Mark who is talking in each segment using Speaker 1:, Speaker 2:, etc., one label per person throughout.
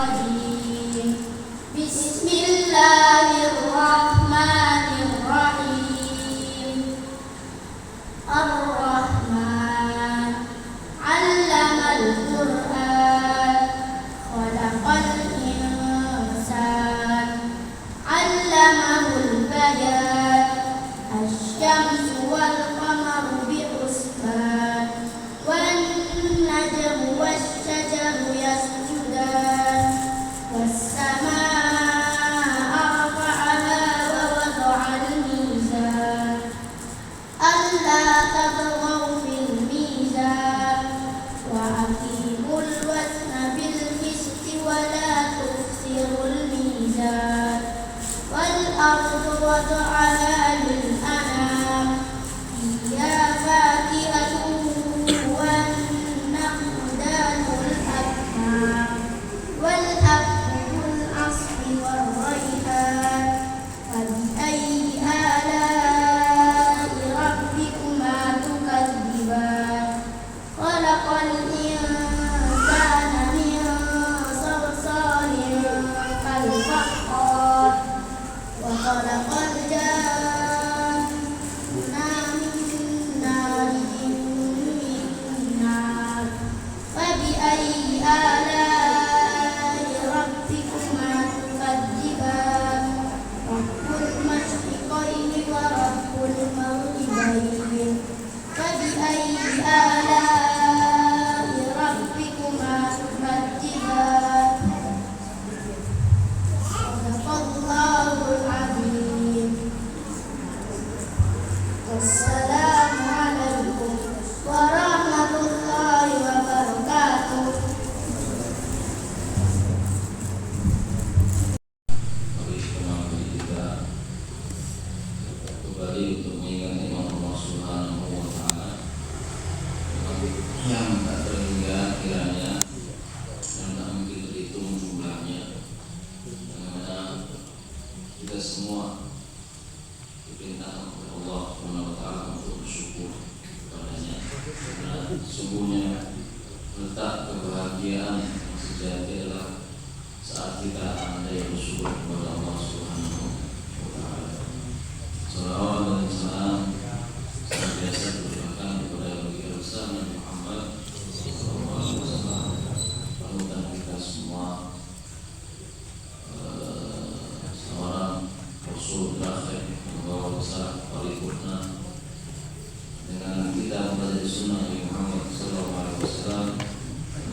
Speaker 1: الرجيم بسم الله الرحمن الرحيم الرحمن علم القرآن خلق الإنسان علمه البيان الشمس والقمر بحسبان والنجم والشجر يسجدان والسماء رفعها ووضع الميزان ألا تطغوا في الميزان وأقيموا الوزن بالقسط ولا تخسروا الميزان والأرض وضعها للأنام فيها فاكهة والنخل ذات الأكمام والأكل العصف والريحان فبأي آلاء ربكما تكذبان خلق الإنسان من صلصال كالفخار وخلق الجان من مارج من نار فبأي آلاء ربكما تكذبان رب المشرقين ورب المغربين فبأي آلاء ربكما تكذبان صدق الله العظيم والسلام عليكم ورحمة الله وبركاته.
Speaker 2: Kembali untuk mengingat nikmat Allah Subhanahu wa Ta'ala yang tak terhingga kiranya dan tak mungkin terhitung jumlahnya, yang mana kita semua diperintahkan oleh Allah Subhanahu wa Ta'ala untuk bersyukur kepadanya, karena sungguhnya letak kebahagiaan yang sejati adalah saat kita pandai bersyukur kepada Allah Subhanahu wa Ta'ala. Salawat dan salam senantiasa tercurahkan kepada Nabi besar Nabi Muhammad SAW, panutan kita semua, seorang Rasul terakhir membawa besar paripurna. Dengan kita mempelajari sunnah Nabi Muhammad SAW,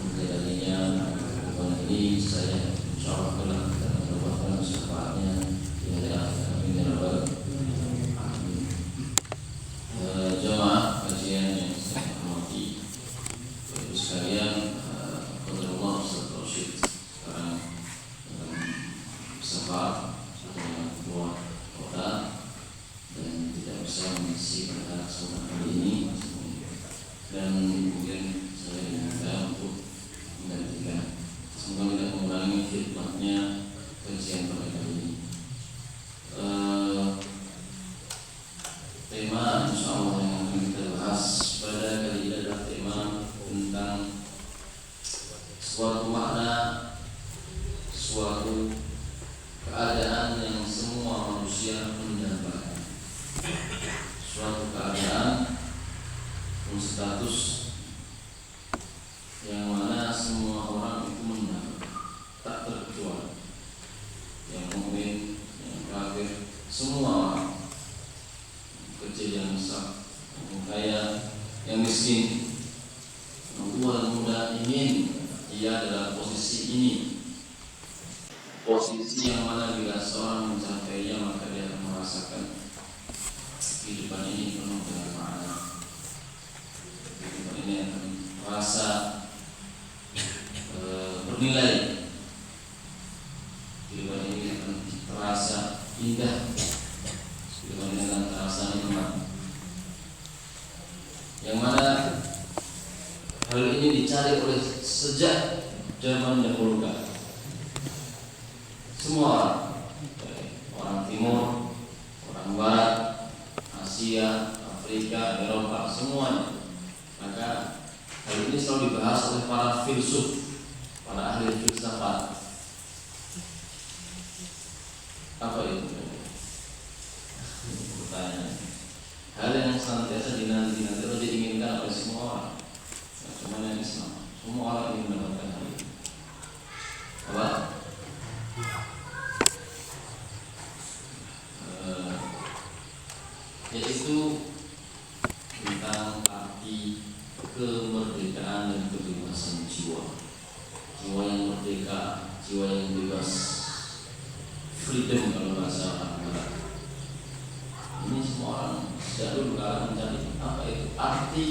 Speaker 2: menjalaninya kehidupan ini, saya insyaallah kelak akan mendapatkan syafaatnya di akhirat. Amin ya rabbal alamin. Jemaah kajian yang saya hormati, Bapak sekalian, qadarullah Ustaz Rashid sekarang dalam safar dengan keluar kota dan tidak bisa mengisi pada kesempatan kali ini, dan kemudian saya diminta untuk menggantikan. Semoga tidak mengurangi khidmatnya kajian pada kali ini. Tema insyaallah yang akan kita bahas pada kali ini adalah tema tentang suatu makna, suatu keadaan yang semua manusia mendapatkan, suatu keadaan status yang mana semua orang itu mendapatkan, tak terkecuali yang mukmin, yang kafir, semua orang, kecil yang besar, yang kaya, yang miskin, yang tua dan muda, ingin ia dalam posisi ini, posisi yang mana bila seorang mencapainya maka dia akan merasakan kehidupan ini penuh dengan makna. Kehidupan ini akan merasa bernilai. Kehidupan ini akan terasa indah. Kehidupan ini akan terasa nikmat. Yang mana hal ini dicari oleh sejak zaman dahulu kala. Semua orang timur, orang barat, Asia, Afrika, Eropa, semuanya. Maka hal ini selalu dibahas oleh para filsuf, para ahli filsafat, merdeka, jiwa yang bebas, freedom kalau bahasa orang Barat. Ini semua orang sejak dulu kala mencari apa itu arti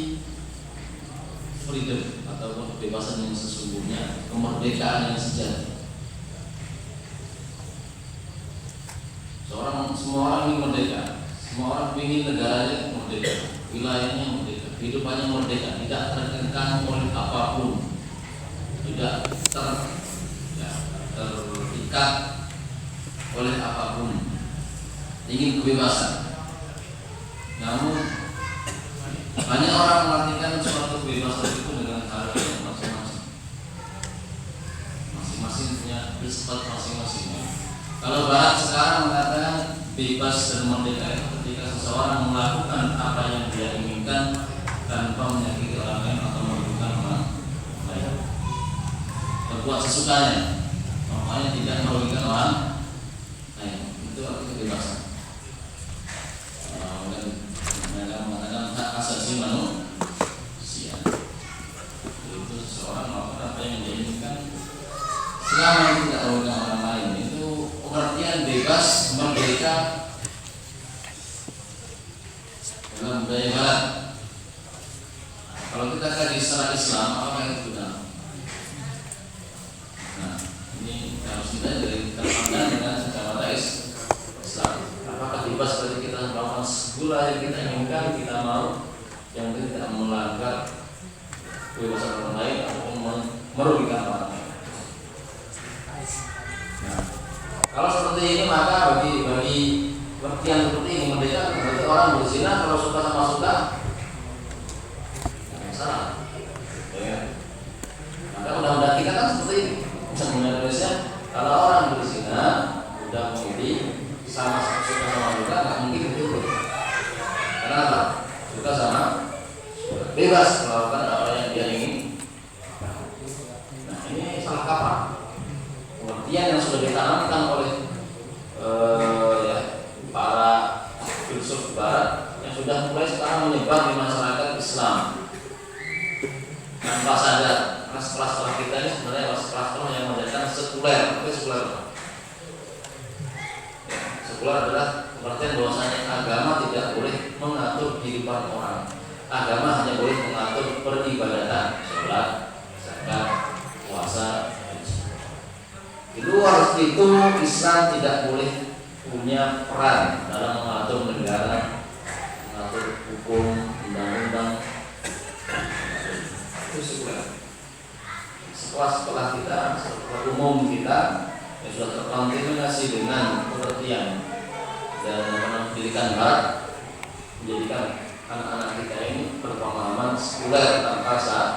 Speaker 2: freedom ataupun kebebasan yang sesungguhnya, kemerdekaan yang sejati. Semua orang ingin merdeka, semua orang ingin negaranya merdeka, wilayahnya merdeka, kehidupannya merdeka, tidak terkekang oleh apapun, tidak terikat oleh apapun, ingin kebebasan. Namun banyak orang mengartikan suatu kebebasan itu dengan cara yang masing-masing. Masing-masing punya prinsip masing-masing. Kalau Barat sekarang mengatakan bebas dan merdeka itu ketika seseorang melakukan apa yang dia inginkan tanpa menyakiti orang lain atau merugikan orang lain, berbuat sesukanya, makanya tidak merugikan orang lain, itu arti kebebasan. Mereka mengatakan hak asasi manusia, itu seseorang melakukan apa yang dia inginkan selama tidak merugikan orang lain. Itu pengertian bebas merdeka dalam budaya Barat. Kalau kita kaji secara Islam, apa yang itu benar? Nah, ini harus kita dari terpandang dengan secara Islam. Apakah bebas berarti kita melakukan segala yang kita inginkan, kita mau, yang tidak melanggar kebebasan orang lain ataupun merugikan orang lain? Nah, kalau seperti ini maka bagi pengertian seperti ini merdeka berarti orang berzina kalau suka sama suka salah. Ya. Maka undang-undang kita kan seperti ini. Misalnya Indonesia, kalau orang berzina udah memilih sama suka sama suka nggak mungkin itu. Karena apa? Suka sama bebas melakukan apa yang dia ingin. Nah ini salah kaprah. Pengertian yang sudah ditanamkan oleh para filsuf Barat yang sudah mulai sekarang menyebar di masyarakat Islam tanpa sadar. Kelas-kelas sekolah kita ini sebenarnya kelas-kelas yang menjadikan sekuler. Apa sekuler? Sekuler adalah pengertian bahwasanya agama tidak boleh mengatur kehidupan orang. Agama hanya boleh mengatur peribadatan, sholat, zakat, puasa. Di luar itu Islam tidak boleh punya peran dalam mengatur negara, mengatur hukum, undang-undang. Itu sekuler. Sekolah-sekolah kita, sekolah umum kita yang sudah terkontaminasi dengan pengertian dan pendidikan Barat menjadikan anak-anak kita ini berpemahaman sekuler tanpa sadar.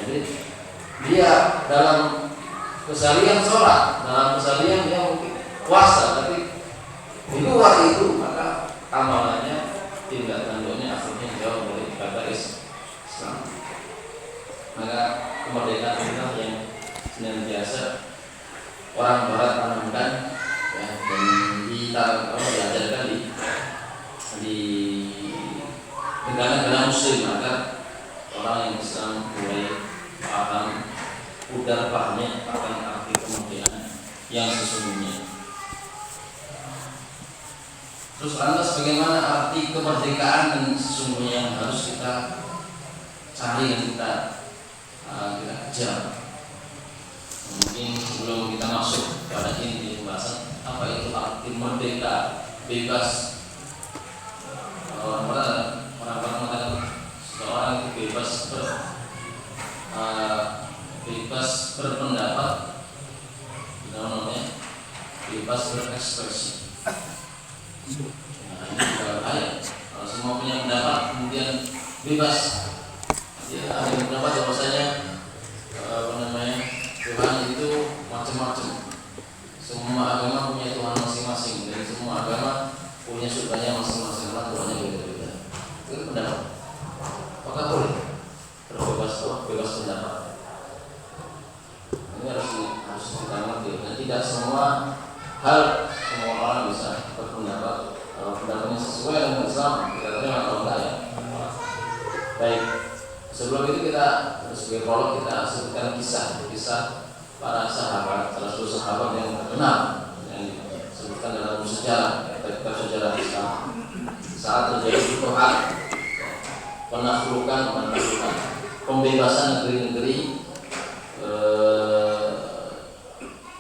Speaker 2: Jadi dia dalam keseharian sholat, dalam keseharian dia mungkin puasa, tapi di luar itu maka amalannya, tindak tanduknya akhirnya jauh dari ibadah Islam. Maka kemerdekaan kita yang senantiasa orang Barat tanamkan ya, dan diajarkan di negara-negara Muslim, maka orang yang Islam mulai paham, udar pahamnya akan arti kemerdekaan yang sesungguhnya. Terus lantas bagaimana arti kemerdekaan yang sesungguhnya yang harus kita cari, yang kita kejar? Mungkin sebelum kita masuk pada inti pembahasan apa itu arti merdeka, bebas. Orang mengatakan seseorang itu bebas berpendapat, namanya bebas berekspresi. Nah, ini juga bahaya. Kalau semua punya pendapat kemudian bebas, ya ada yang pendapat bahwasanya Tuhan itu macam-macam. Semua agama punya Tuhan masing-masing, dan semua agama punya surganya masing-masing, karena Tuhannya beda-beda. Itu pendapat. Apakah boleh bebas pendapat? Ini harus kita ngerti. Dan tidak semua hal semua orang bisa berpendapat. Kalau pendapatnya sesuai dengan Islam, kita terima. Kalau enggak ya. Baik. sebelum itu kita sebagai prolog kita sebutkan kisah para sahabat, salah satu sahabat yang terkenal yang disebutkan dalam sejarah, kitab sejarah Islam. Saat terjadi futuhat, penaklukan, pembebasan negeri-negeri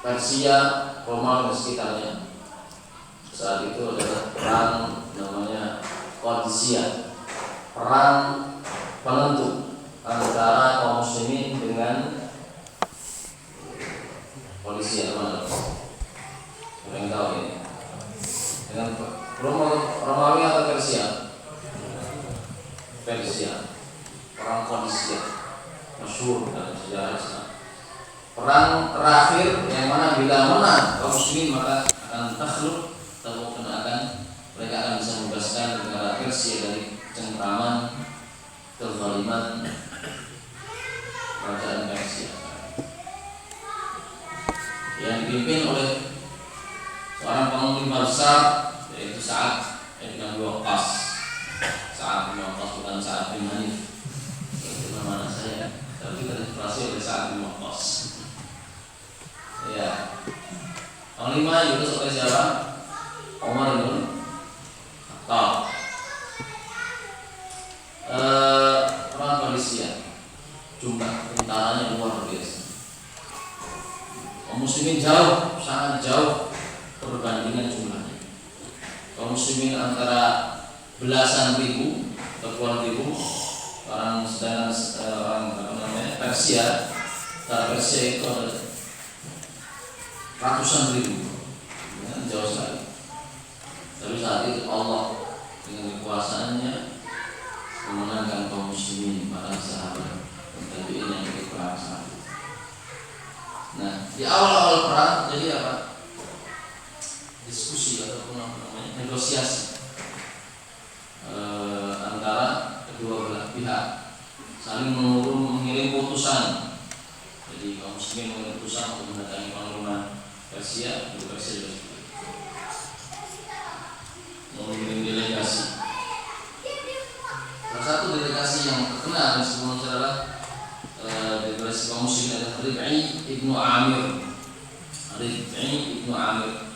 Speaker 2: Persia, Roma dan sekitarnya. Saat itu adalah perang namanya Qadisiyah, perang penentu antara kaum muslimin dengan polisi mana? Yang tahu ini dengan Romawi atau Persia? Persia, perang Qadisiyah, masyhur dalam sejarah Islam. Perang terakhir yang mana bila menang kaum muslimin maka akan takhluk atau mereka akan bisa membebaskan negara Persia dari cengkraman kezaliman kerajaan Persia yang dipimpin oleh seorang panglima besar yaitu Sa'ad bin Abi Waqqas. Sa'ad bin Waqqas bukan Sa'ad bin Hanif, itu nama anak saya, tapi terinspirasi oleh Sa'ad bin Waqqas. Ya, panglima diutus oleh siapa? Umar bin Khattab. Perang Qadisiyah, jumlah tentaranya luar biasa. Kaum muslimin jauh, sangat jauh perbandingan jumlahnya. Kaum muslimin antara belasan ribu atau puluhan ribu, orang sedangkan orang Persia, antara Persia itu ada ratusan ribu, ya, jauh sekali. Tapi saat itu Allah dengan kekuasaannya memenangkan kaum muslimin, para sahabat dan tabi'in yang ikut perang saat itu. Nah, di awal-awal perang jadi apa? Diskusi ataupun negosiasi antara kedua belah pihak, saling mengirim putusan. Jadi kaum muslimin mengirim putusan untuk mendatangi panglima Persia, juga Persia juga mengirim delegasi. Salah satu delegasi yang terkenal di sebelum adalah delegasi kaum muslimin adalah Rib'i ibnu Amir. Rib'i ibnu Amir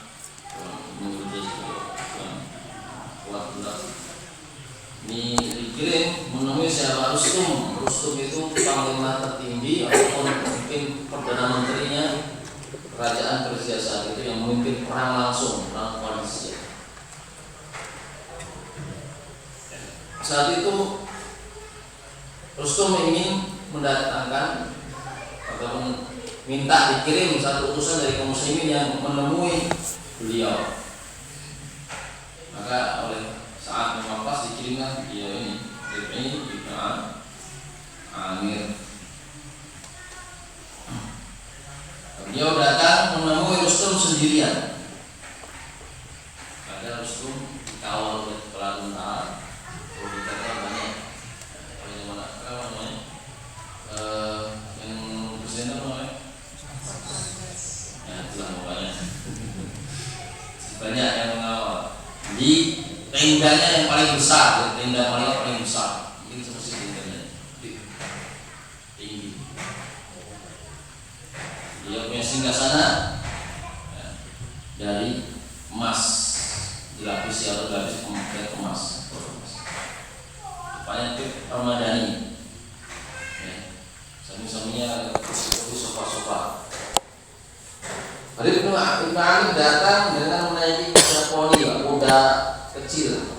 Speaker 2: ini dikirim menemui siapa? Rustum. Rustum itu panglima tertinggi ataupun mungkin perdana menterinya kerajaan Persia saat itu yang memimpin perang langsung, perang Qadisiyah. Saat itu Rustum ingin mendatangkan ataupun minta dikirim satu utusan dari kaum muslimin yang menemui beliau. Maka oleh Sa'ad bin Waqqas dikirimkan beliau ini, Rib'i ibnu Amir. Beliau datang menemui Rustum sendirian. Ada Rustum dikawal oleh kepala tentara. Berbicara banyak. Apa namanya? Yang presiden apa namanya? Ya, itulah pokoknya. Banyak yang mengawal. Di tendanya yang paling besar, tenda paling besar. Mungkin seperti tendanya tinggi. Dia punya singgasana ya, dari emas, dilapisi atau dilapisi komplit emas. Banyak permadani. Ya. Samping-sampingnya seperti sofa-sofa. Ibnu Amir datang dengan menaiki kuda poni, kuda kecil.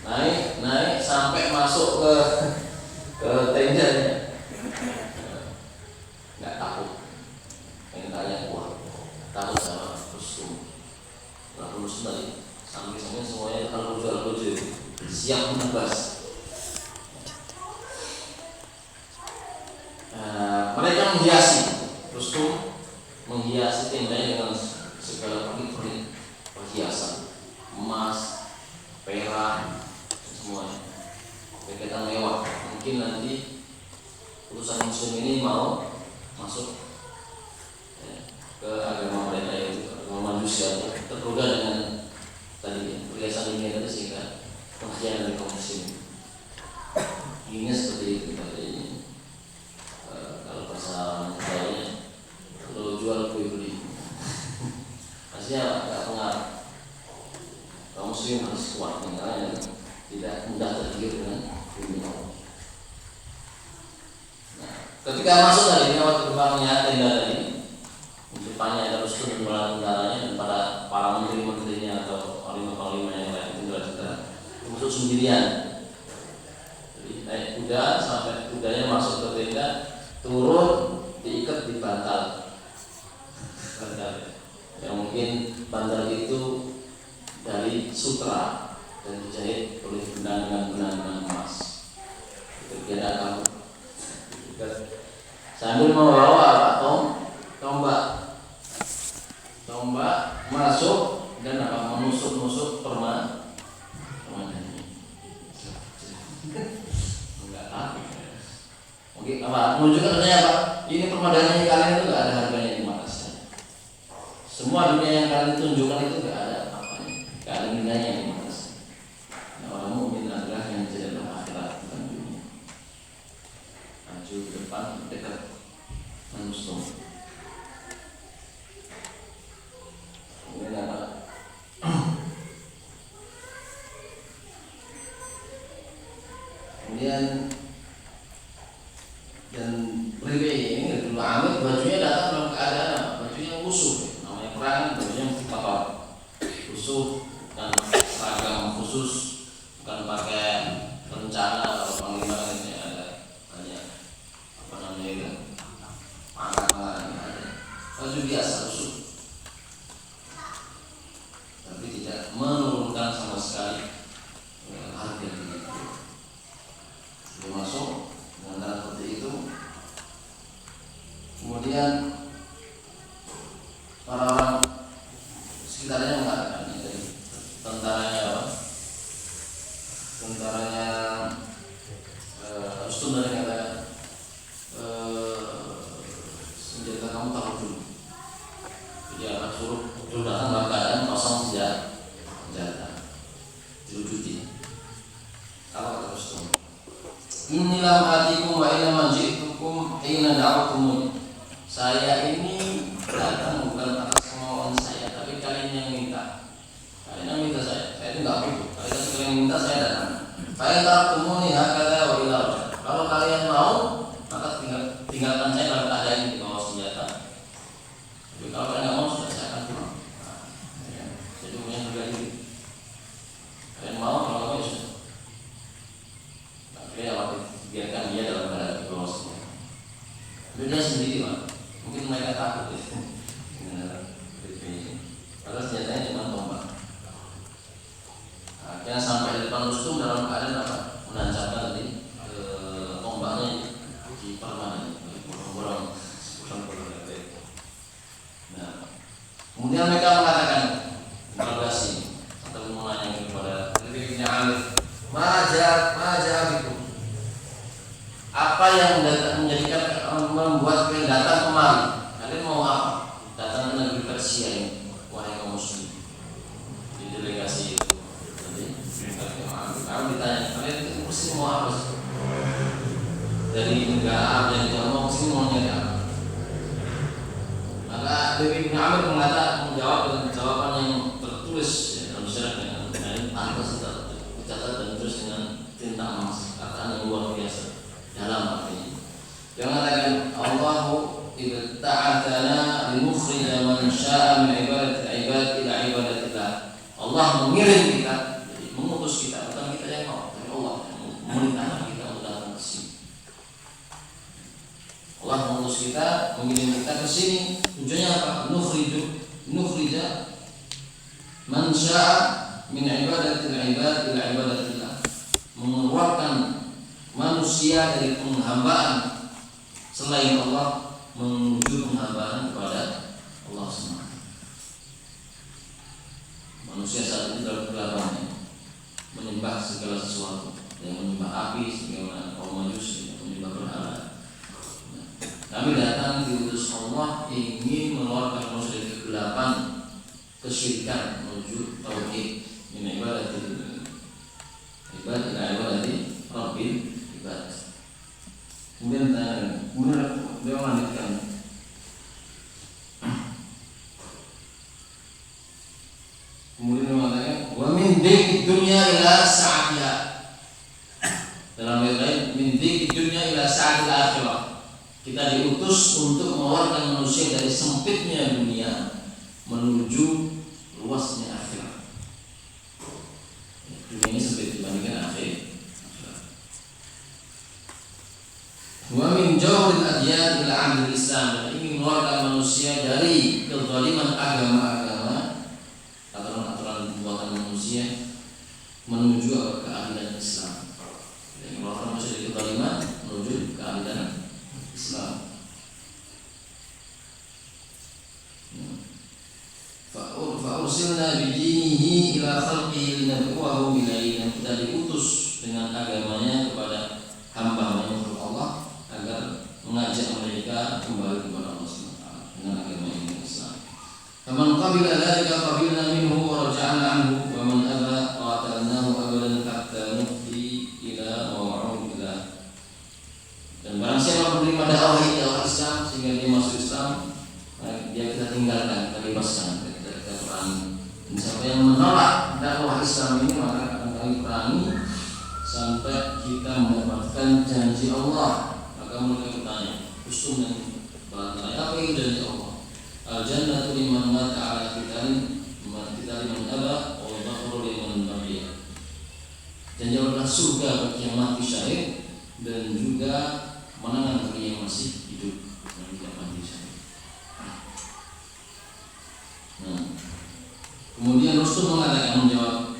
Speaker 2: Naik sampai masuk ke tendanya. Nggak takut, tendanya kuat. Takut sama Rustum. Lalu Rustum tadi samping-samping semuanya al-luju siap menebas. Mereka menghiasi. Rustum menghiasi tendanya dengan segala pernik-pernik perhiasan, emas, perak, semuanya. Kegiatan mewah. Mungkin nanti utusan muslim ini mau masuk ke agama mereka yaitu agama manusia, tergoda dengan tadi perhiasan ini tadi sehingga pengkhianatan dari kaum muslimin. Ini seperti itu tadi. Kalau bahasa Jawanya, kalau jual kue beli, maksudnya nggak pengaruh. Kaum muslim harus kuat, yang tidak mudah tergiur dengan dunia. Nah, ketika masuk tadi lewat gerbangnya tenda tadi, di depannya ada Rustum dan tentaranya dan para menteri-menterinya atau panglima-panglima yang lain itu masuk sendirian. Jadi naik kuda sampai kudanya masuk ke tenda, turun diikat di bantal. Yang mungkin bantal itu dari sutra dan dijahit oleh benang emas. Itu kira kamu sambil membawa apa? Tombak masuk dan apa? Menusuk permadani. Enggak tahu. Mungkin apa? Menunjukkan katanya apa? Ini permadani kalian itu enggak ada harganya di mata saya. Semua dunia yang kalian tunjukkan itu enggak ada apanya, enggak ada nilainya di mata saya. Nah, orang mukmin adalah yang menjadi akhirat bukan dunia. Maju ke depan dekat menusuk. Kemudian apa? Kemudian dan Ribe ini dulu Amir bajunya datang dalam keadaan bajunya lusuh, namanya perang bajunya mesti kotor, lusuh dan seragam khusus, bukan pakai rencana atau panglima ini ada banyak apa namanya itu pangkat ada baju biasa lusuh, tapi tidak menurunkan sama sekali harga diri. Dia masuk dengan seperti itu. Kemudian orang-orang sekitarnya mengatakan dari tentaranya apa? Tentaranya Rustum dari katakan senjata kamu taruh dulu. Jadi akan suruh datang dalam keadaan kosong senjata. Dilucuti. Apa kata Rustum? Inilah hatikum wa ila manji'tukum hina da'utumuni. Saya ini datang bukan atas kemauan saya, tapi kalian yang minta. Kalian yang minta saya itu enggak butuh. Kalian sekalian minta saya datang. Fa in ta'tumuni hakadha wa ila. Kalau kalian mau, maka tinggalkan saya dalam keadaan ini bawa senjata. Tapi kalau kalian enggak mau, sudah saya akan pulang. Jadi punya harga diri. Kalian mau, kalau mau sudah. Ya, biarkan dia dalam keadaan di bawah senjata. Dia sendiri lah. Mungkin mereka takut padahal senjatanya cuma tombak. Akhirnya sampai di depan Rustum dalam keadaan apa? Menancapkan tadi tombaknya di permadani, borong-borong. Nah, kemudian mereka mengatakan interogasi atau menanya kepada Ibnu Amir, Majah itu. Apa yang menjadikan membuat kalian datang kemari? Kalian mau apa? Datang ke negeri Persia ini, wahai kaum muslim. Di delegasi itu, jadi kalau ditanya kalian itu muslim mau apa sih? Dari negara Arab yang tidak mau muslim mau nyari apa? Maka Ibnu Amir menjawab dengan jawaban yang tertulis dalam sejarah dengan atas tercatat dan terus dengan tinta emas, kataan yang luar biasa. Dalam artinya dia mengatakan Allahu ibta'atsana linukhrija man syaa'a min ibadatil ibad ila ibadatillah. Allah mengirim kita, jadi mengutus kita, bukan kita yang mau, tapi Allah memerintahkan kita untuk datang ke sini. Allah mengutus kita, mengirim kita ke sini. Tujuannya apa? Nukhrija man syaa'a min ibadatil ibad ila ibadatillah. Mengeluarkan manusia dari penghambaan selain Allah menuju penghambaan kepada Allah SWT. Manusia saat ini dalam kegelapan menyembah segala sesuatu, yang menyembah api, sebagaimana kaum Majusi yang menyembah berhala. Kami datang diutus Allah ingin mengeluarkan manusia dari kegelapan kesyirikan menuju tauhid, min ibadatil ibad ila ibadati rabbil ibadah. Kemudian dia melanjutkan, kemudian mengatakan wa min diki dunya ila sa'atiha. Dalam ayat lain, min diki dunya ila sa'atil akhirah. Kita diutus untuk mengeluarkan manusia dari sempitnya dunia menuju luasnya akhirat. Dunia ini sempit dibandingkan akhirat. Wa min jawril adyan ila 'adlil Islam, dan ingin mengeluarkan manusia dari kezaliman agama-agama, aturan-aturan buatan manusia menuju keadilan Islam. Jadi mengeluarkan manusia dari kezaliman menuju keadilan Islam. Fa'ursilna bidinihi ila khalqihi linad'uahum ilaihi, dan kita diutus dengan agamanya kepada hamba-hamba Allah agar mengajak mereka kembali kepada Allah SWT dengan agama ini, Islam. Faman qabila dzalika qabilna minhu wa raja'na anhu wa man aba qatalnahu abadan hatta nuhdi ila maw'udillah. Dan barang siapa menerima dakwah Islam sehingga dia masuk Islam, dia kita tinggalkan, kita bebaskan, kita perangi. Dan siapa yang menolak dakwah Islam ini, maka akan kami perangi sampai kita mendapatkan janji Allah. Maka mereka bertanya, ustum dan bertanya, apa itu janji Allah? Al-jannatu liman mata ala qitalin man aba wa al-bakhru liman baqiya. Janji Allah surga bagi yang mati syahid, dan juga menangan bagi yang masih hidup dan tidak mati syahid. Kemudian Rasul mengatakan, menjawab,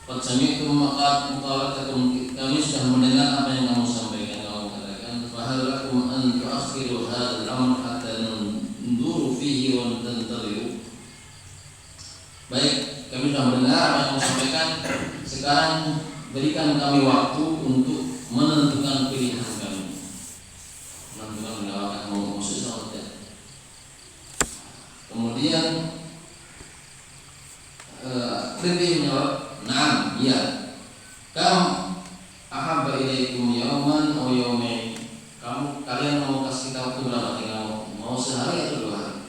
Speaker 2: qad sami'tu maqalatakum, kami sudah mendengar apa yang kamu sampaikan. Kamu katakan, fa hal lakum an tu'akhiru hadzal amr hatta nanduru fihi wa nantadhiru. Baik, kami sudah mendengar apa yang kamu sampaikan. Sekarang berikan kami waktu untuk menentukan pilihan kami. Menentukan mendawakan mau masuk atau tidak. Kemudian Ridhi menjawab, "Na'am, iya. Kam ahabba ilaikum yauman aw yaumain." Kalian mau kasih kita waktu berapa? Tinggal mau sehari atau 2 hari?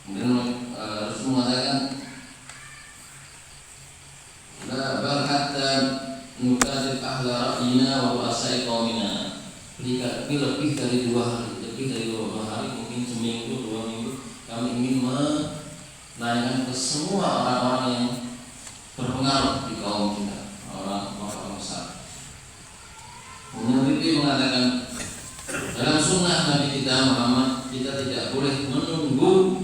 Speaker 2: Kemudian Rasul mengatakan, "La bal hatta nukadzib ahla ra'yina wa ru'asa'i qaumina." Ini lebih dari 2 hari, lebih dari 2 hari, mungkin seminggu, 2 minggu. Kami ingin menanyakan ke semua orang-orang yang berpengaruh di kaum kita, orang-orang besar. Kemudian Nabi mengatakan, dalam sunnah Nabi kita Muhammad, kita tidak boleh menunggu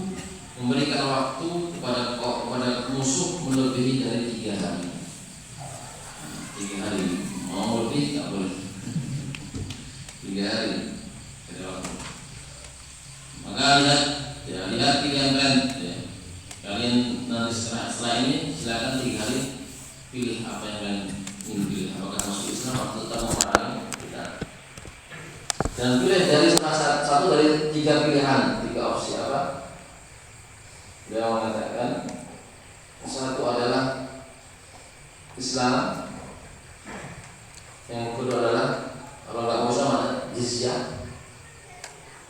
Speaker 2: memberikan waktu kepada musuh melebihi dari 3 hari. 3 hari, mau lebih tak boleh. 3 hari ada waktu. Maka lihat pilihan kalian. Kalian nanti setelah ini silakan 3 hari pilih apa yang kalian ingin pilih. Apakah masuk Islam atau tetap memerangi kita. Dan pilih dari satu dari 3 pilihan, 3 opsi apa? Dia mengatakan, satu adalah Islam, yang kedua adalah kalau nggak mau sama jizyah.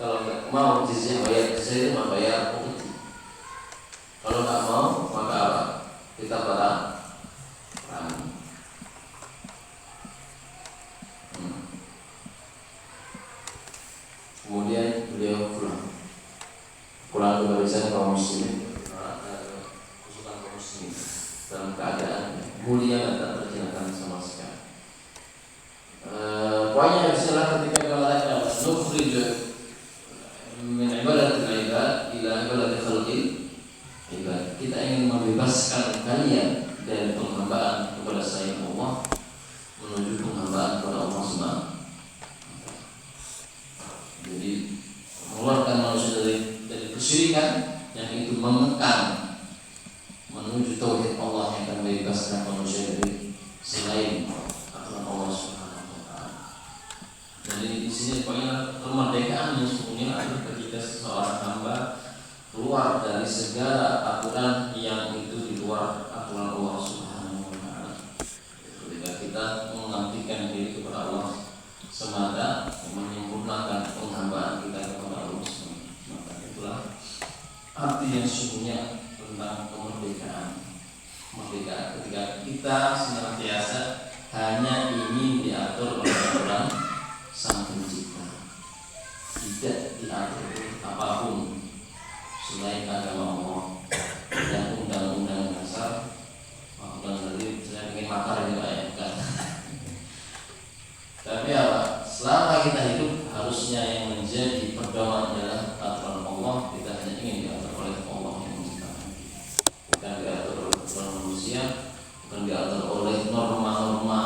Speaker 2: Kalau nggak mau jizyah, bayar jizyah itu mah bayar upeti. Kalau nggak mau, maka apa? Kita perang. Kemudian beliau pulang ke barisan kaum muslimin, khususnya kaum muslimin dalam keadaan mulia dan tak terjinakan sama sekali. Poinnya adalah ketika kita mengatakan nukhrij min ibadatil ibad ila ibadatil khalqil ibad, kita ingin membebaskan kalian dari penghambaan kepada selain Allah menuju penghambaan kepada Allah SWT. Jadi mengeluarkan manusia dari kesyirikan yang itu mengekang menuju tauhid Allah yang akan membebaskan manusia dari selain aturan Allah SWT. Jadi di sini poinnya kemerdekaan yang sesungguhnya adalah ketika seseorang hamba keluar dari segala aturan yang itu di luar aturan Allah Subhanahu wa taala. Ketika kita mengabdikan diri kita senantiasa hanya ingin diatur oleh aturan Sang Pencipta, tidak diatur oleh apapun selain agama Allah dan undang-undang dasar. Tadi saya ingin makar ini Pak ya, bukan. Tapi apa? Selama kita hidup harusnya yang menjadi pedoman adalah aturan Allah. Kita hanya ingin diatur oleh Allah yang menciptakan kita, bukan diatur oleh aturan manusia, bukan diatur oleh norma-norma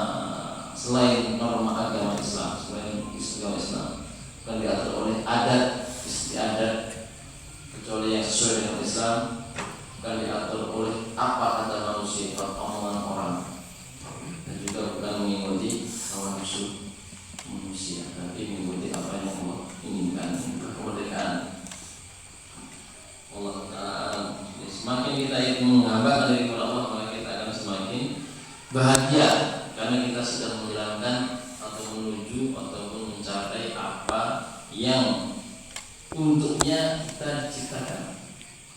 Speaker 2: selain norma agama Islam, selain agama Islam, bukan diatur oleh adat istiadat kecuali yang sesuai dengan Islam, bukan diatur oleh apa kata manusia atau omongan orang, dan juga bukan mengikuti hawa nafsu manusia, tapi mengikuti apa yang Allah inginkan, kemerdekaan Allah Ta'ala. Semakin kita menghambakan diri kepada Allah, maka kita akan semakin bahagia karena kita sedang menjalankan atau menuju ataupun mencapai apa yang untuknya kita diciptakan.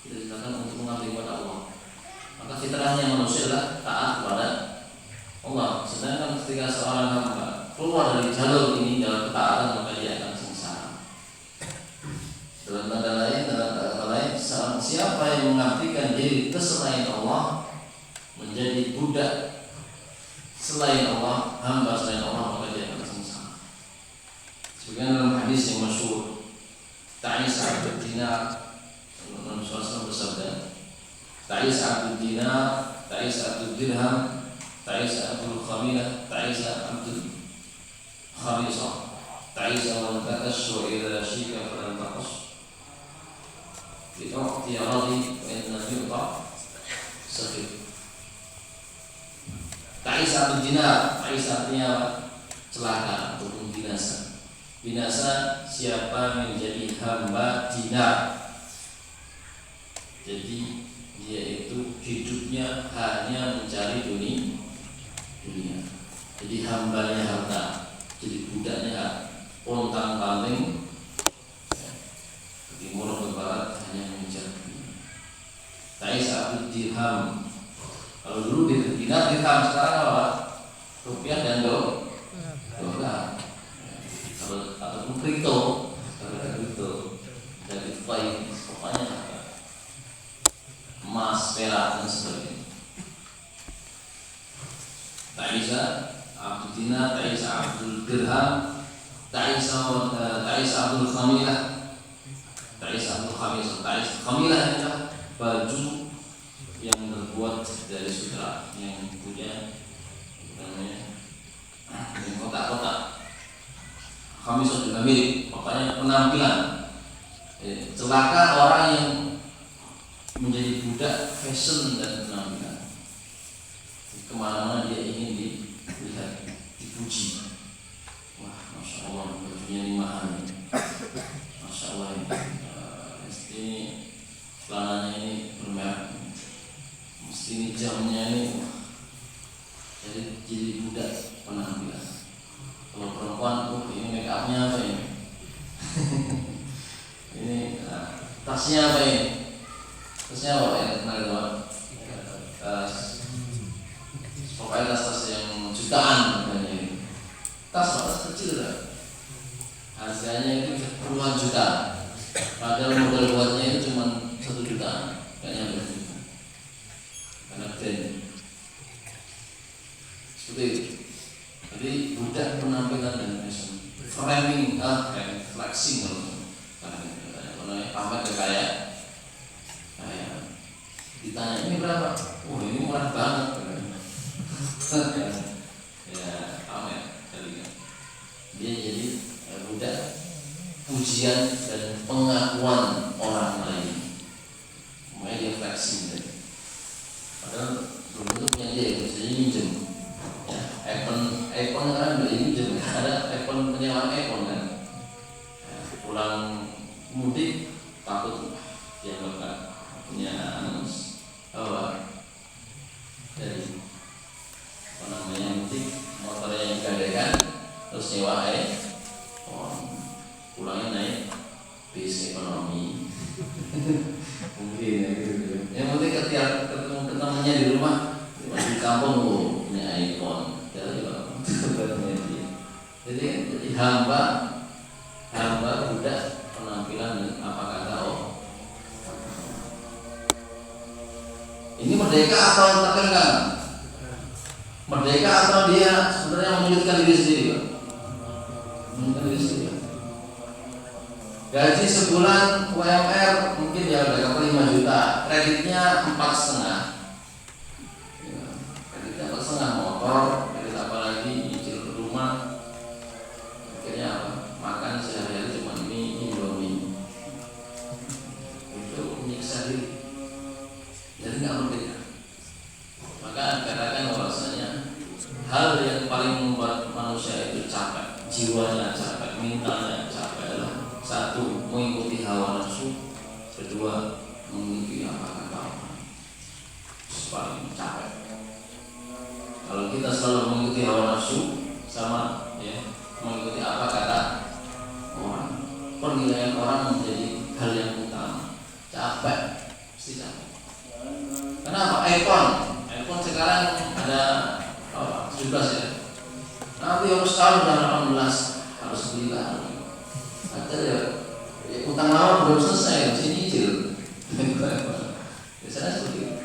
Speaker 2: Kita diciptakan untuk mengabdi kepada Allah. Maka fitrahnya manusia adalah taat kepada Allah. Sedangkan ketika seorang hamba keluar dari jalur ini, jalur ketaatan, maka dia akan sengsara. Dalam tanda lain, siapa yang mengabdikan diri ke selain Allah, menjadi budak selain Allah, hamba selain Allah, maka dia akan sengsara. Sebagaimana dalam hadis yang masyhur, Ta'is Abdul Dinar, Nabi SAW bersabda, Ta'is Abdul Dinar, Ta'is Abdul Dirham, Ta'is Abdul Khamilah, Ta'is Abdul Khamisah, Ta'is man ta'assu idza syika falan taqas. Li'u'ti radhi wa inna yu'ta sakit. Ta'is Abdul Dinar, Ta'is artinya celaka ataupun binasa. Binasa siapa menjadi hamba dinar. Jadi dia itu hidupnya hanya mencari dunia. Jadi hambanya harta, jadi budaknya pontang-panting ke timur ke barat hanya mengejar dunia. Ta'is Abdul Dirham. Kalau dulu dinar dirham, sekarang apa? Rupiah dan dolar. Ataupun kripto, dari Bitcoin, pokoknya emas, perak dan sebagainya. Ta'isa Abdul Dinar, Ta'isa Abdul Dirham, Ta'isa Abdul Khamilah, Ta'isa Abdul Khamisah. Ta'isa Khamilah adalah baju yang terbuat dari sutra, yang punya namanya yang kotak-kotak. Khamisah juga mirip, pokoknya penampilan. Celaka orang yang menjadi budak fashion dan penampilan. Kemana-mana dia ingin dilihat, dipuji. Wah, masya Allah, bajunya ini mahal. Masya Allah ini celananya ini bermerek. Mesti ini jamnya ini. Wah, jadi budak penampilan. Kalau perempuan, ini make upnya apa ini? Ini tasnya apa ini? Tasnya apa ya? Pokoknya tas yang jutaan katanya ini. Tas kecil lah. Harganya itu puluhan juta. Padahal modal buatnya itu cuma 1 juta. Kayaknya berjuta. Karena brand. Seperti itu. Jadi budak penampilan dan fashion, framing, flexing kalau pamer kayak ditanya ini berapa? Oh ini murah banget. Ya pamer kali ya. Dia jadi budak pujian dan pengakuan orang lain. Makanya dia flexing tadi. Padahal belum tentu punya dia, biasanya minjem. iPhone kan beli minjem, ada iPhone penyewaan iPhone kan. Pulang mudik takut dia bakal punya dari apa namanya mudik motornya yang digadekan terus sewa pulangnya naik bis ekonomi. Mungkin ya gitu. Yang penting ketika ketemu temannya di rumah di kampung Jadi hamba budak penampilan dan apa kata ini merdeka atau terkekang? Merdeka atau dia sebenarnya menyulitkan diri sendiri, Pak? Menyulitkan diri sendiri. Gaji sebulan UMR mungkin ya udah 5 juta, kreditnya 4,5. Kreditnya 4,5 motor, kredit apa lagi, nyicil rumah. Akhirnya apa? Makan sehari-hari cuma ini Indomie. Itu menyiksa diri. Jadi nggak merdeka. Maka katakan bahwasanya hal yang paling membuat manusia itu capek, jiwanya capek, mentalnya capek adalah satu, mengikuti hawa nafsu, kedua, mengikuti apa kata orang. Paling capek. Kalau kita selalu mengikuti hawa nafsu, sama ya, mengikuti apa kata orang, penilaian orang menjadi hal yang utama. Capek, pasti capek. Kenapa? iPhone sekarang ada 17 ya. Nanti harus tahun 18 harus beli lagi. Ada ya, utang lama belum selesai, masih nyicil. Biasanya seperti itu.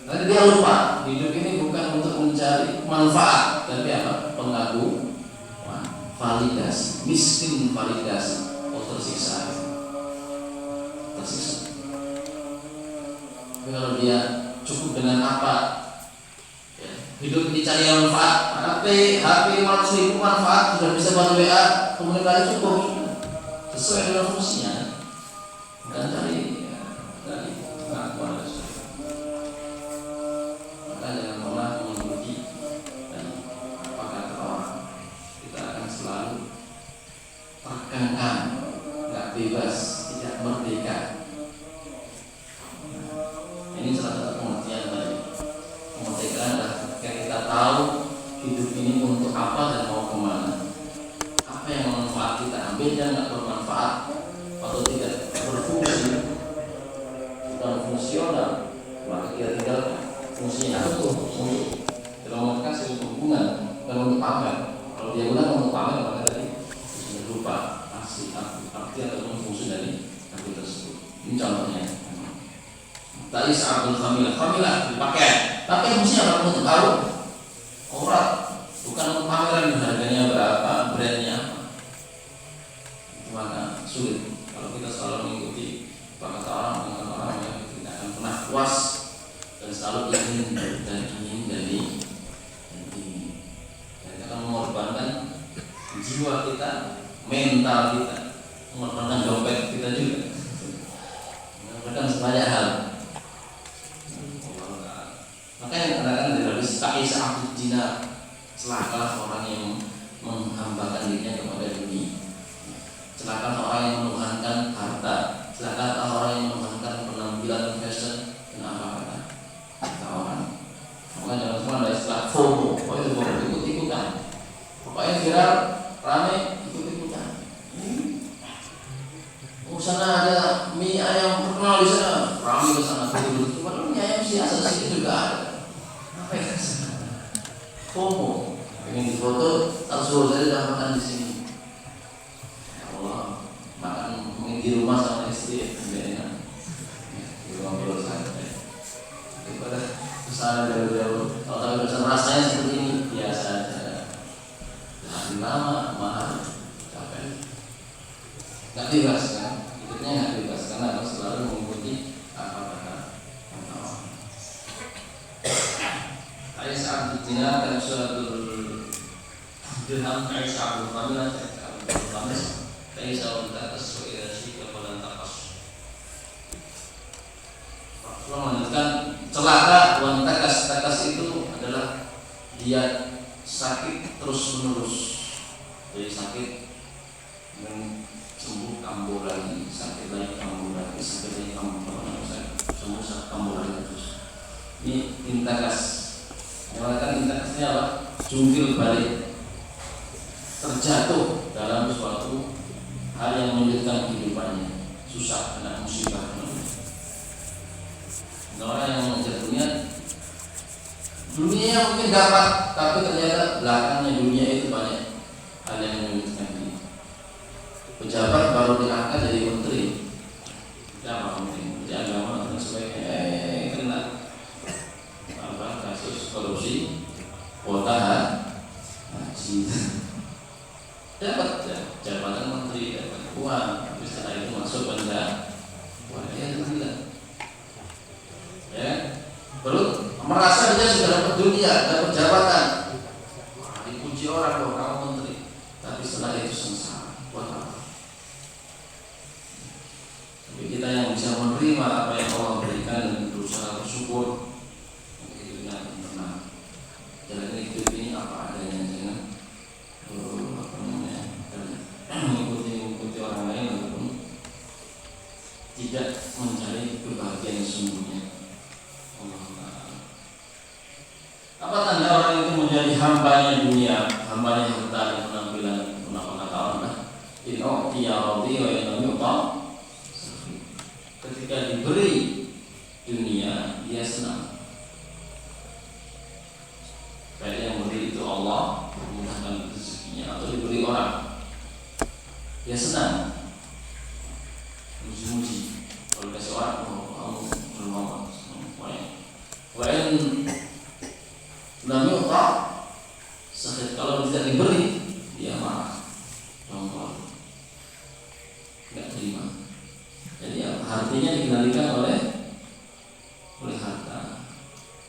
Speaker 2: Nanti dia lupa hidup ini bukan untuk mencari manfaat, tapi apa? Pengakuan, validasi, miskin validasi, tersiksa. Tapi kalau dia cukup dengan apa? Ya, hidup dicari manfaat. HP 500.000 manfaat sudah bisa bantu WA, komunikasi cukup. Sesuai dengan fungsinya dan dari pengakuan dan maka jangan pernah mengikuti dan apa kata orang. Kita akan selalu terkekang, nggak bebas, tidak merdeka. Ini salah satu pengertian tadi. Kemerdekaan adalah ketika kita tahu hidup ini untuk apa dan mau kemana. Apa yang bermanfaat kita ambil dan nggak bermanfaat atau tidak berfungsi, bukan fungsional, maka kita tinggalkan. Fungsinya apa tuh? Untuk kasih untuk hubungan dan untuk pamer. Kalau dia bilang untuk pamer, maka tadi sudah lupa arti atau fungsi dari arti tersebut. Ini contohnya. Ta'is abdul khamilah dipakai, tapi fungsinya apa? Untuk tahu aurat, bukan untuk pameran harganya berapa, brandnya. Maka sulit kalau kita selalu mengikuti kata orang dengan orang yang tidak akan pernah puas dan selalu ingin dan kita akan mengorbankan jiwa kita, mental kita, mengorbankan dompet kita juga, mengorbankan banyak hal. Makanya kadang-kadang dari hadis ta'is abdul dinar, celakalah orang yang menghambakan dirinya kepada dunia. Celakalah orang yang menuhankan harta, celakalah orang yang menuhankan penampilan fashion dan apa kata orang. Makanya jangan semua ada istilah FOMO, itu ikut-ikutan. Pokoknya viral, rame, ikut-ikutan. Sana ada mie ayam terkenal di sana, rame ke sana, cuma mie ayam sih asal sini juga ada. Apa ya? FOMO, pengen difoto, harus saya dapatkan di sini. Allah, makan mungkin di rumah sama istri, enggak enak. Di rumah belum santai. Daripada kesana jauh-jauh. Kalau tapi pesan rasanya seperti ini biasa aja. Jangan lama, mahal, capek. Nggak bebas kan? Hidupnya nggak bebas karena harus selalu mengikuti apa kata orang. Aisyah abdul dinar dan suratul dirham Aisyah abdul khamilah Aisyah wantakas wa syika falan takas. Rasulullah menyebutkan celaka wantakas itu adalah dia sakit terus menerus. Jadi sakit dan sembuh kambuh lagi, sakit lagi kambuh lagi, sakit lagi kambuh lagi, sembuh kambuh lagi terus. Ini intakas. Yang intakasnya apa? Jungkir balik, terjatuh dalam suatu hal yang menyulitkan kehidupannya, susah, kena musibah. Orang yang mengejar dunia mungkin dapat, tapi ternyata belakangnya dunia itu banyak hal yang pejabat baru diangkat jadi menteri. Siapa menteri? Menteri agama dan sebagainya. Kena kasus korupsi kuota haji. Dapat ya, jabatan menteri, dapat uang, tapi setelah itu masuk penjara. Wah, ya gila. Ya, baru merasa dia sudah dapat dunia, dapat jabatan. Wah, dipuji orang bahwa kamu menteri, tapi setelah itu sengsara. Buat apa? Tapi kita yang bisa menerima apa yang Allah berikan dan berusaha bersyukur, hidupnya akan tenang. Jalan hidup ini apa adanya, jangan mengikuti orang lain ataupun tidak mencari kebahagiaan sesungguhnya. Allah Ta'ala. Apa tanda orang itu menjadi hambanya dunia, hambanya harta dan penampilan? Kata orang, inna radhi wa inna yuqa. Ketika diberi dunia, dia senang. Baik yang memberi itu Allah, memudahkan rezekinya, atau diberi orang, dia senang, muji-muji. Kalau dikasih orang, kamu bermawar, wain lam yuqa sakit. Kalau tidak diberi, dia marah, dongkol, tidak terima. Jadi artinya dikendalikan oleh harta,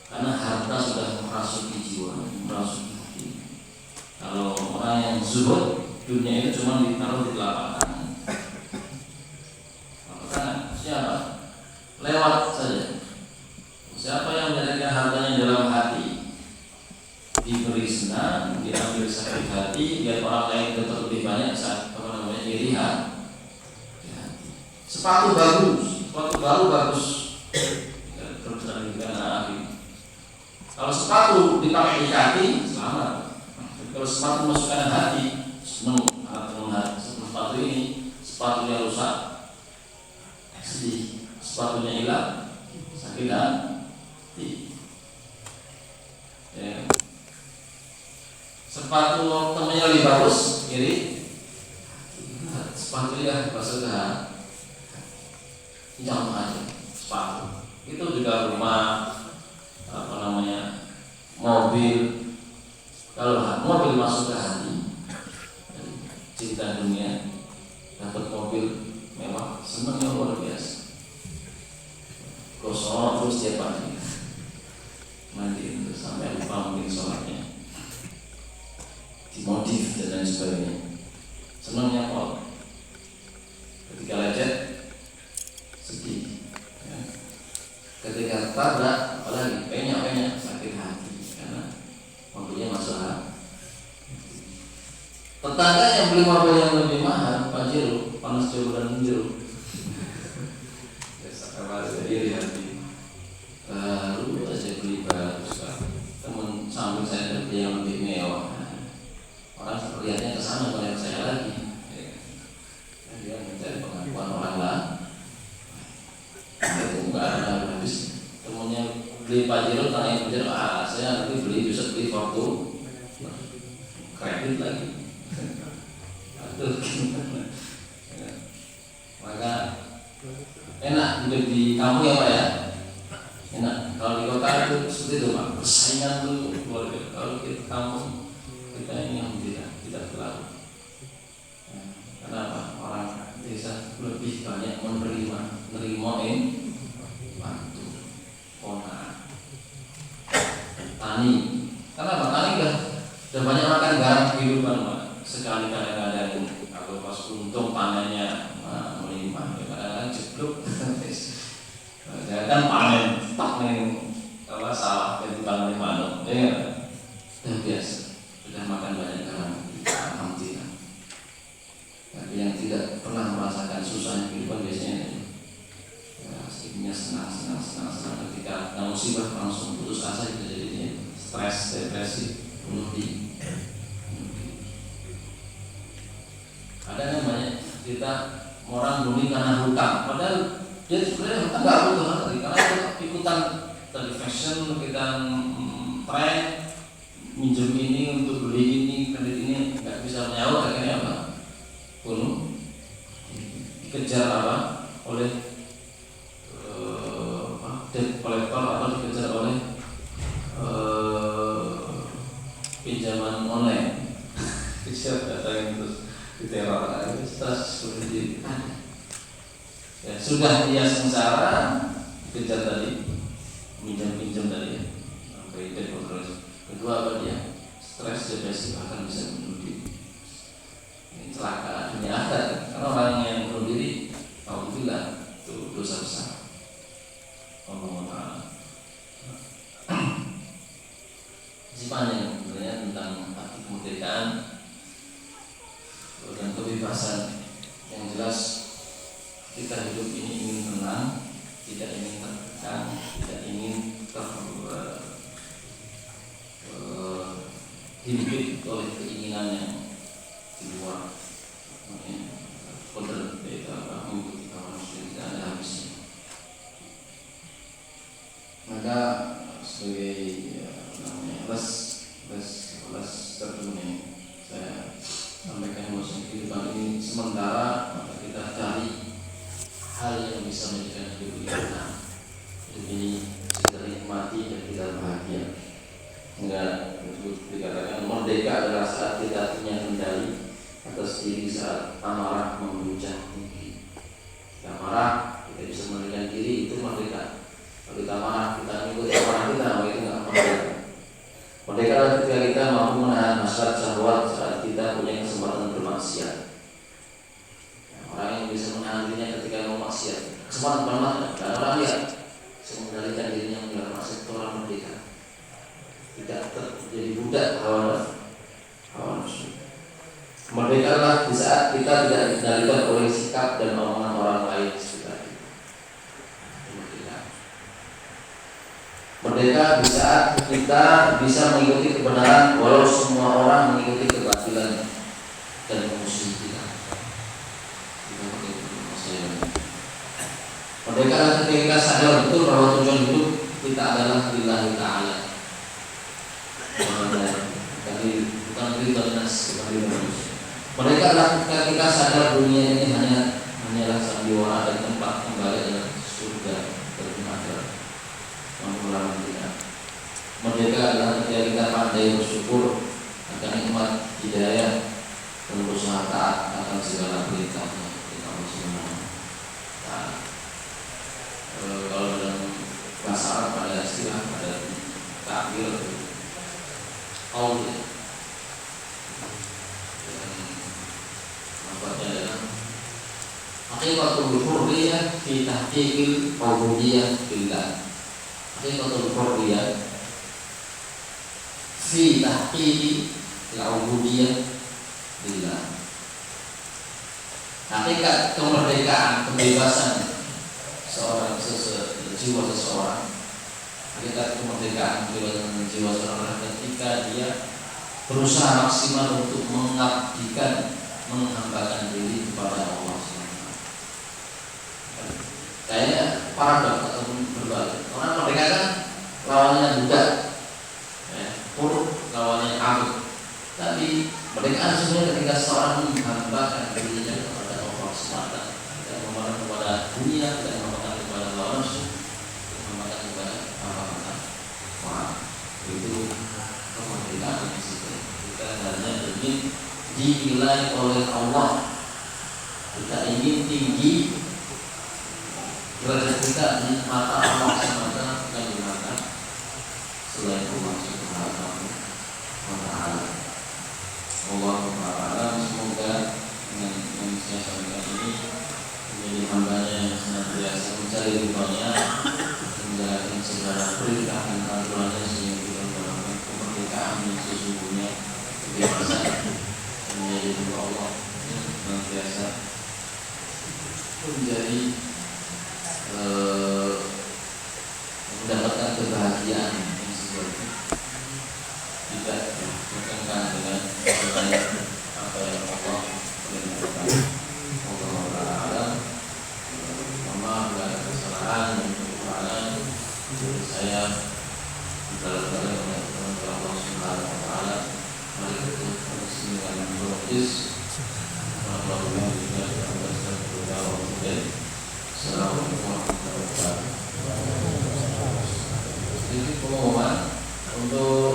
Speaker 2: karena harta sudah merasuki jiwa, merasuki hati. Kalau orang yang zuhud, dunia itu cuma ditaruh di telapak tangan. Telapak tangan siapa? Lewat saja. Siapa yang menjadikan hartanya dalam hati, diberi senang, diambil sakit hati, biar orang lain dapat lebih banyak, saat iri hati. Sepatu bagus, sepatu baru bagus. Kalau sepatu dipakai di kaki, selamat. Kalau sepatu masukkan hati, senang sepatu ini, sepatunya rusak, sedih. Sepatunya hilang, sakit hati. Ya. Sepatu temennya lebih bagus, iri. Sepatunya masuk ke hati. Jangan aja sepatu. Itu juga rumah, mobil. Kalau mobil masuk ke hati, cinta dunia, dapat mobil mewah, senangnya luar biasa. Gosok terus tiap pagi, mandi terus sampai lupa mungkin sholatnya, dimodif dan lain sebagainya. Senangnya kok. Ketika lecet, sedih. Ya. Ketika tabrak, apalagi penyak sakit hati karena mobilnya masuk hati. Tetangga yang beli mobil yang lebih mahal, Pajero, panas jauh dan menjeru. Iri hati. Baru aja beli bagus, temen samping saya beli yang lebih mewah. Orang lihatnya ke sana, bukan saya lagi. Dia mencari pengakuan orang lain. Itu enggak ada habis. Temennya beli Pajero, tanya Pajero, saya nanti beli bisa beli Fortu, kredit lagi. Aduh, maka enak hidup di kampung ya Pak ya. Enak. Kalau di kota itu seperti itu Pak, persaingan itu luar biasa. Kalau kita kampung, kita ini alhamdulillah tidak terlalu. Kenapa? Orang desa lebih banyak menerima bantu, ponaan, tani. Kenapa? Tani udah banyak makan garam kehidupan Pak. Sekali kadang-kadang kalau pas untung panennya melimpah, kadang-kadang jeblok. Kan panen tak sawah itu panen manuk, ya biasa. Sudah makan banyak garam, alhamdulillah. Tapi yang tidak pernah merasakan susahnya kehidupan biasanya sedikitnya senang. Ketika ada musibah langsung putus asa, itu jadinya stres, depresi, bunuh diri. Ada namanya kita orang bunuh karena hutang, padahal dia sebenarnya hutang nggak butuh lagi, karena itu ikutan tadi fashion, kita tren, minjem ini untuk beli ini, kredit ini nggak bisa menyaur, akhirnya apa? Bunuh dikejar apa? Oleh debt collector atau dikejar oleh pinjaman online. Bisa datang terus diteror, terus seperti ya, sudah dia sengsara dikejar tadi, pinjam tadi, sampai debt collector. Kedua apa dia? Stres, depresi, bahkan bisa bunuh diri. Ini celaka dunia akhirat. Karena orang yang bunuh diri, alhamdulillah itu dosa besar. Allah Ta'ala. Masih panjang sebenarnya tentang arti kemerdekaan dan kebebasan. Yang jelas kita hidup ini ingin tenang, tidak ingin tertekan, tidak ingin himpit oleh keinginan yang di luar. Kodrat itu apa? Mengikuti kawan muslim tidak ada habisnya. Maka sebagai les tertentu saya sampaikan bahwa kehidupan ini sementara, maka kita cari hal yang bisa menjadikan hidup ini tenang. Hidup ini kita nikmati dan kita bahagia. Enggak dikatakan merdeka adalah saat kita punya kendali atas diri saat amarah memuncak tinggi. Kita marah, kita bisa mengendalikan diri, itu merdeka. Kalau kita marah, kita mengikuti amarah kita, maka itu nggak merdeka. Merdeka adalah ketika kita mampu menahan hasrat syahwat saat kita punya kesempatan bermaksiat. Orang yang bisa menahan dirinya ketika mau maksiat, kesempatan bermaksiat, dan orang lihat bisa mengendalikan dirinya menjalankan maksiat, itu orang merdeka. Tidak terjadi budak hawa nafsu. Merdeka adalah di saat kita tidak dikendalikan oleh sikap dan omongan orang lain sekitar kita. Merdeka di saat kita bisa mengikuti kebenaran walau semua orang mengikuti kebatilan dan memusuhi kita. Merdeka adalah ketika kita sadar betul bahwa tujuan hidup kita adalah lillahi ta'ala. Tadi bukan ritualitas, bukan ritualitas. Mereka adalah ketika kita sadar dunia ini hanyalah sandiwara dan tempat kembali adalah surga terhadap mengulangi kita. Merdeka adalah ketika kita pandai bersyukur akan nikmat hidayah dan berusaha taat akan segala perintahnya kita bersama. Kalau dalam bahasa Arab pada istilah ada takbir qaul. Haqiqatul hurriyah fi tahqiqil ubudiyyah billah. Haqiqatul hurriyah fi tahqiqil ubudiyyah billah. Hakikat kemerdekaan, kebebasan seorang jiwa seseorang. Hakikat kemerdekaan jiwa seseorang ketika dia berusaha maksimal untuk mengabdikan, menghambakan diri kepada Allah. Kayaknya paradok atau berbalik. Orang merdeka kan lawannya budak, buruk lawannya abd. Tapi merdeka sebenarnya ketika seorang menghambakan dirinya kepada Allah semata, tidak memandang kepada dunia, tidak memandang kepada lawan nafsu, memandang kepada apa-apa orang. Itu kemerdekaan yang sebenarnya. Kita hanya ingin dinilai oleh Allah. Kita ingin tinggi derajat kita di mata Allah semata, bukan di mata selain Allah Subhanahu wa Ta'ala. Allahu Ta'ala, semoga dengan saya sampaikan ini menjadi hambanya yang senantiasa mencari ridhonya, menjalankan segala perintah dan aturannya sehingga kita mendapatkan kemerdekaan yang sesungguhnya, kebebasan menjadi hamba Allah yang senantiasa menjadi mendapatkan kebahagiaan yang sejati, tidak bertengkar dengan apa yang Allah perintahkan. Allah Ta'ala, mohon maaf bila ada kesalahan dan kekurangan saya dalam Allah Subhanahu wa Ta'ala. Mari kita bersama dengan berdoa. Assalamualaikum warahmatullahi wabarakatuh. Jadi pengumuman untuk